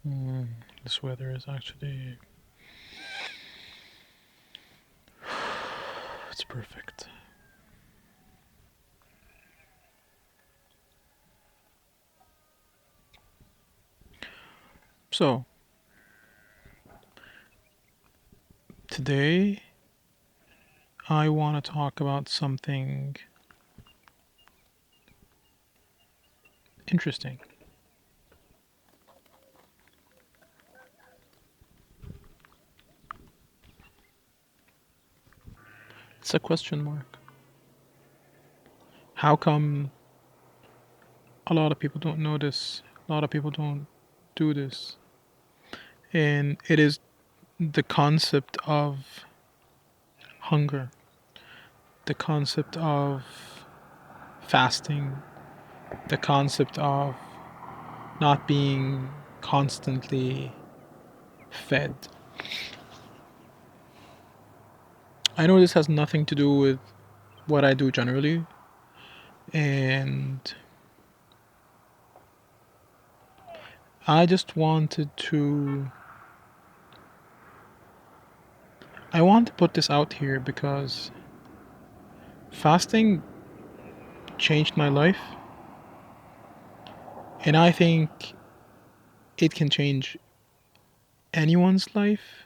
Mm, this weather is actually it's perfect. So, today I want to talk about something interesting. It's a question mark. How come a lot of people don't know this? A lot of people don't do this. And it is the concept of hunger, the concept of fasting, the concept of not being constantly fed. I know this has nothing to do with what I do generally, and I just wanted to. I want to put this out here because fasting changed my life, and I think it can change anyone's life.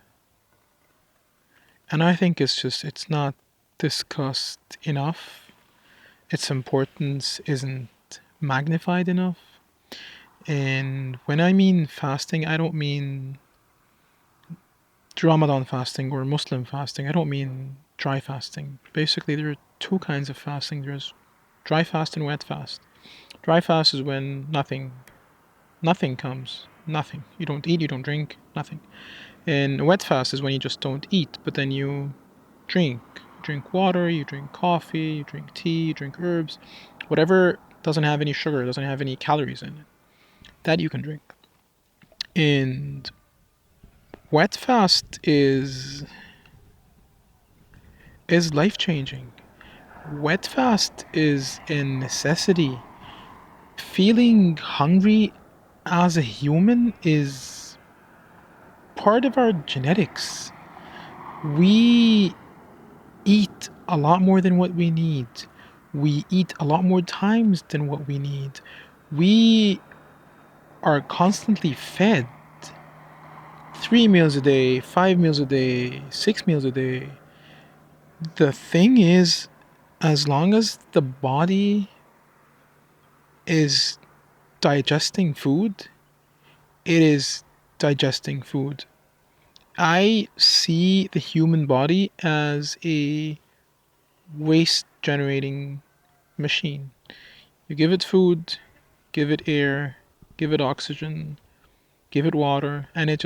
And I think it's not discussed enough. Its importance isn't magnified enough. And when I mean fasting, I don't mean Ramadan fasting or Muslim fasting. I don't mean dry fasting. Basically, there are two kinds of fasting. There's dry fast and wet fast. Dry fast is when nothing comes. Nothing. You don't eat, you don't drink, nothing. And wet fast is when you just don't eat, but then you drink. You drink water, you drink coffee, you drink tea, you drink herbs, whatever doesn't have any sugar, doesn't have any calories in it. That you can drink. And wet fast is life changing. Wet fast is a necessity. Feeling hungry as a human is part of our genetics. We eat a lot more than what we need. We eat a lot more times than what we need. We are constantly fed 3 meals a day, 5 meals a day, 6 meals a day. The thing is, as long as the body is digesting food, it is digesting food. I see the human body as a waste generating machine. You give it food, give it air, give it oxygen, give it water, and it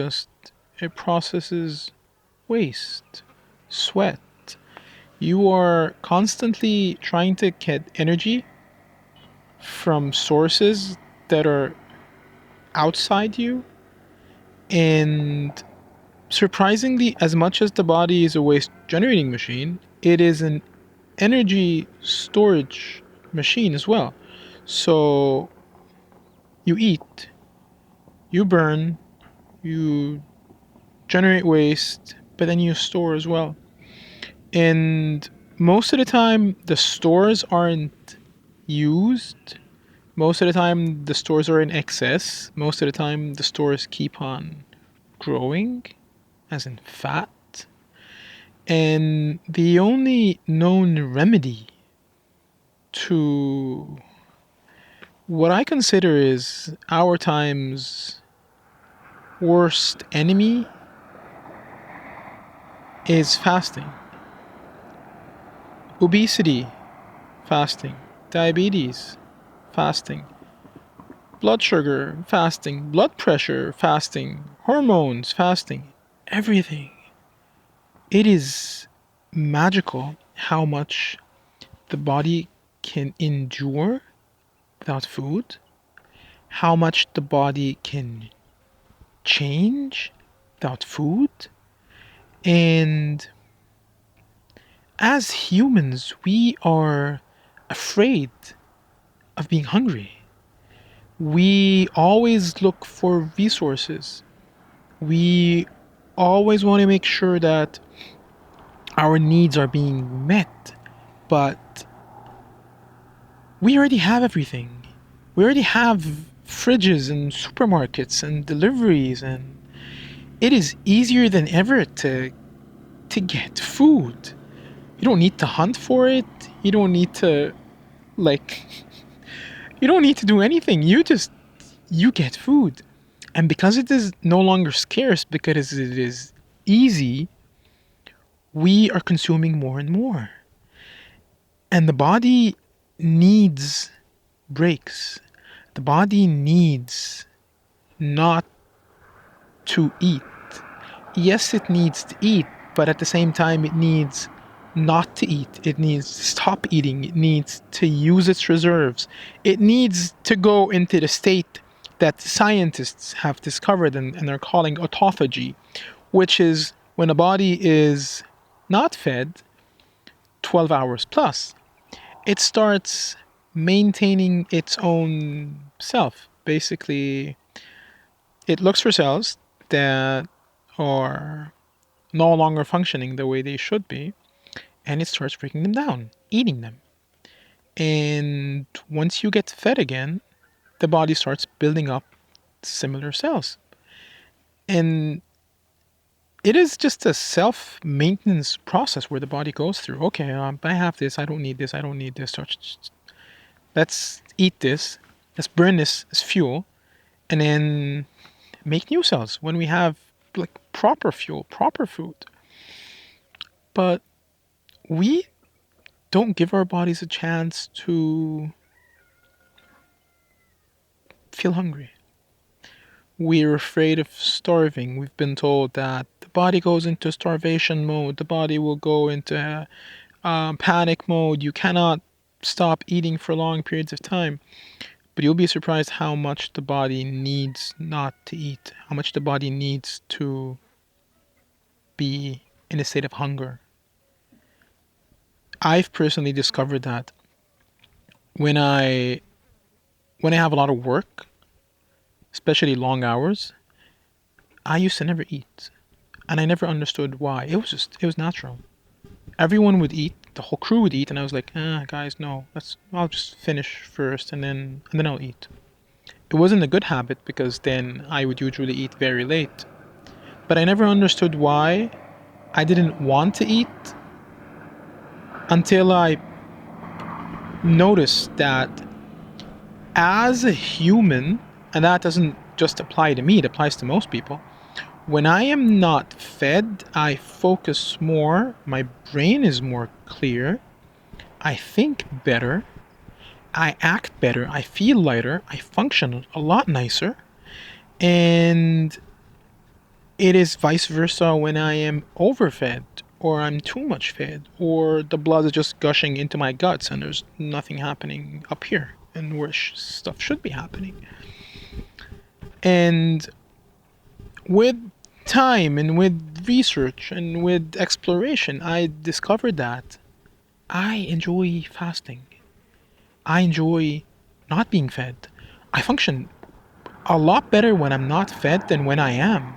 processes waste, sweat. You are constantly trying to get energy from sources that are outside you, and surprisingly, as much as the body is a waste generating machine, it is an energy storage machine as well. So you eat, you burn, you generate waste, but then you store as well. And most of the time, the stores aren't used. Most of the time, the stores are in excess. Most of the time, the stores keep on growing, as in fat. And the only known remedy to what I consider is our time's worst enemy is fasting. Obesity, fasting. Diabetes, fasting. Blood sugar, fasting. Blood pressure, fasting. Hormones, fasting. Everything. It is magical how much the body can endure without food, how much the body can change without food. And as humans, we are afraid of being hungry. We always look for resources. We always want to make sure that our needs are being met, but we already have everything. We already have fridges and supermarkets and deliveries, and it is easier than ever to get food. You don't need to hunt for it. You don't need to like you don't need to do anything. You get food. And because it is no longer scarce, because it is easy, we are consuming more and more. And the body needs breaks. The body needs not to eat. Yes, it needs to eat, but at the same time, it needs not to eat. It needs to stop eating. It needs to use its reserves. It needs to go into the state that scientists have discovered and are calling autophagy, which is when a body is not fed 12 hours plus, it starts maintaining its own self. Basically, it looks for cells that are no longer functioning the way they should be, and it starts breaking them down, eating them. And once you get fed again, the body starts building up similar cells. And it is just a self maintenance process where the body goes through. Okay, I have this, I don't need this, I don't need this. Let's eat this, let's burn this as fuel, and then make new cells when we have like proper fuel, proper food. But we don't give our bodies a chance to feel hungry. We're afraid of starving. We've been told that the body goes into starvation mode, the body will go into panic mode. You cannot stop eating for long periods of time. But you'll be surprised how much the body needs not to eat, how much the body needs to be in a state of hunger. I've personally discovered that when I have a lot of work, especially long hours, I used to never eat. And I never understood why. It was natural. Everyone would eat, the whole crew would eat, and I was like, guys, no, I'll just finish first and then I'll eat. It wasn't a good habit because then I would usually eat very late. But I never understood why I didn't want to eat until I noticed that as a human, and that doesn't just apply to me, it applies to most people. When I am not fed, I focus more, my brain is more clear, I think better, I act better, I feel lighter, I function a lot nicer, and it is vice versa when I am overfed, or I'm too much fed, or the blood is just gushing into my guts and there's nothing happening up here and where stuff should be happening. And with time and with research and with exploration, I discovered that I enjoy fasting. I enjoy not being fed. I function a lot better when I'm not fed than when I am.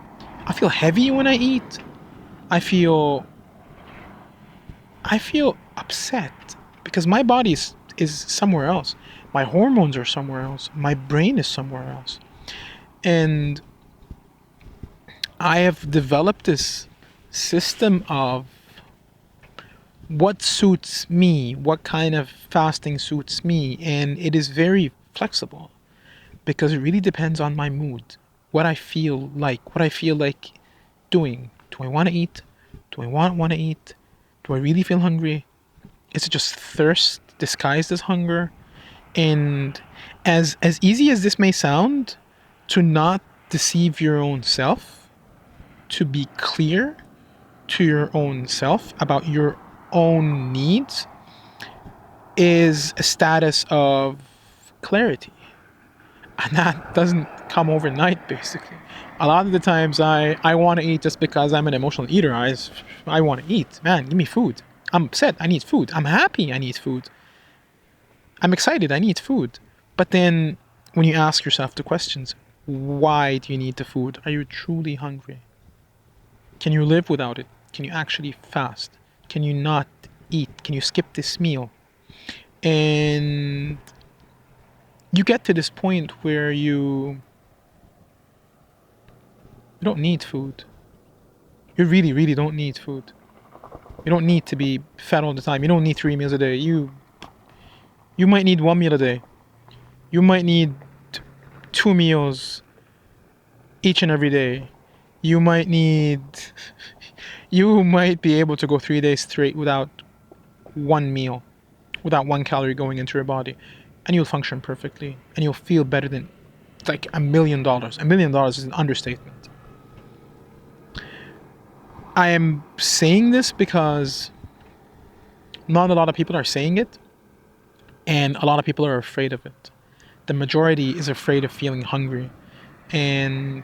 I feel heavy when I eat. I feel upset because my body is somewhere else. My hormones are somewhere else. My brain is somewhere else. And I have developed this system of what suits me, what kind of fasting suits me, and it is very flexible because it really depends on my mood, what I feel like doing. Do I want to eat? Do I want to eat? Do I really feel hungry? Is it just thirst disguised as hunger? And as easy as this may sound, to not deceive your own self, to be clear to your own self about your own needs is a status of clarity. And that doesn't come overnight, basically. A lot of the times I want to eat just because I'm an emotional eater. I want to eat. Man, give me food. I'm upset. I need food. I'm happy. I need food. I'm excited. I need food. But then when you ask yourself the questions, why do you need the food? Are you truly hungry? Can you live without it? Can you actually fast? Can you not eat? Can you skip this meal? And you get to this point where you don't need food. You really, really don't need food. You don't need to be fed all the time. You don't need 3 meals a day. You might need 1 meal a day. You might need 2 meals each and every day. You might need you might be able to go 3 days straight without 1 meal, without 1 calorie going into your body, and you'll function perfectly and you'll feel better than like $1 million. $1 million is an understatement. I am saying this because not a lot of people are saying it, and a lot of people are afraid of it. The majority is afraid of feeling hungry. And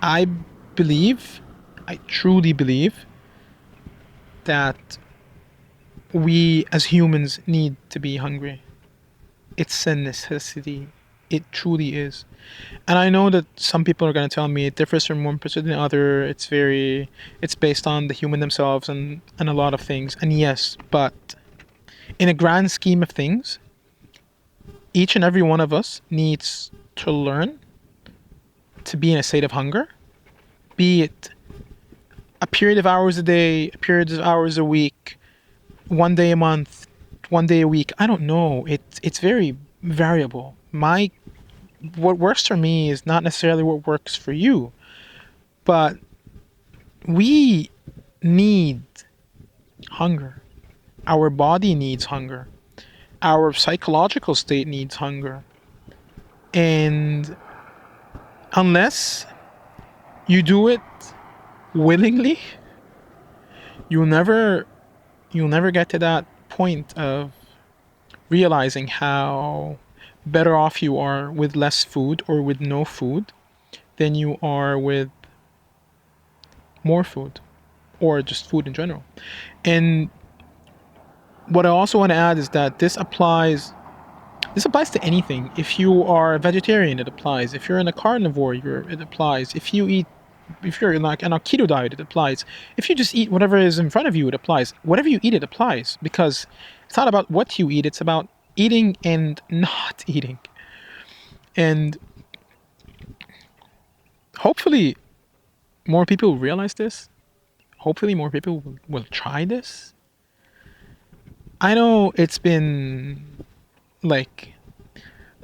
I believe, I truly believe, that we as humans need to be hungry. It's a necessity. It truly is. And I know that some people are going to tell me it differs from one person to the other. It's based on the human themselves and a lot of things. And yes, but in a grand scheme of things, each and every one of us needs to learn to be in a state of hunger, be it a period of hours a day, a period of hours a week, 1 day a month, 1 day a week. I don't know. It's very variable. What works for me is not necessarily what works for you, but we need hunger. Our body needs hunger. Our psychological state needs hunger. And unless you do it willingly, you'll never get to that point of realizing how better off you are with less food or with no food than you are with more food or just food in general. And what I also want to add is that this applies to anything. If you are a vegetarian, it applies. If you're in a carnivore, it applies. If you're like on a keto diet, it applies. If you just eat whatever is in front of you, it applies. Whatever you eat, it applies, because it's not about what you eat, it's about eating and not eating. And hopefully more people realize this. Hopefully more people will try this. I know it's been like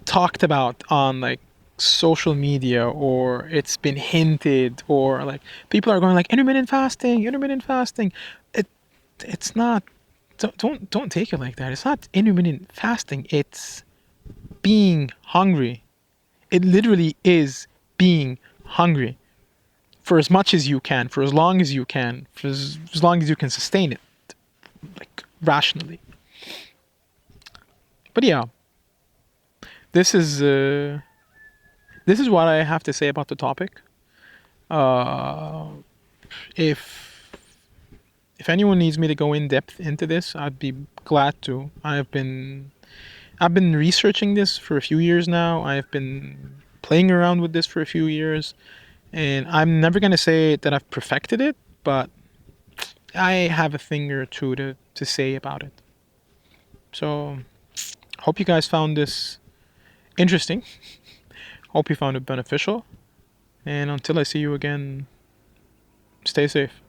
talked about on like social media, or it's been hinted, or like people are going like intermittent fasting. it it's not. Don't take it like that. It's not intermittent fasting. It's being hungry. It literally is being hungry for as much as you can, for as long as you can, for as long as you can sustain it, like rationally. But yeah, this is uh, this is what I have to say about the topic. Uh, if if anyone needs me to go in depth into this, I'd be glad to. I've been researching this for a few years now. I've been playing around with this for a few years, and I'm never gonna say that I've perfected it, but I have a thing or two to say about it. So, hope you guys found this interesting. Hope you found it beneficial. And until I see you again, stay safe.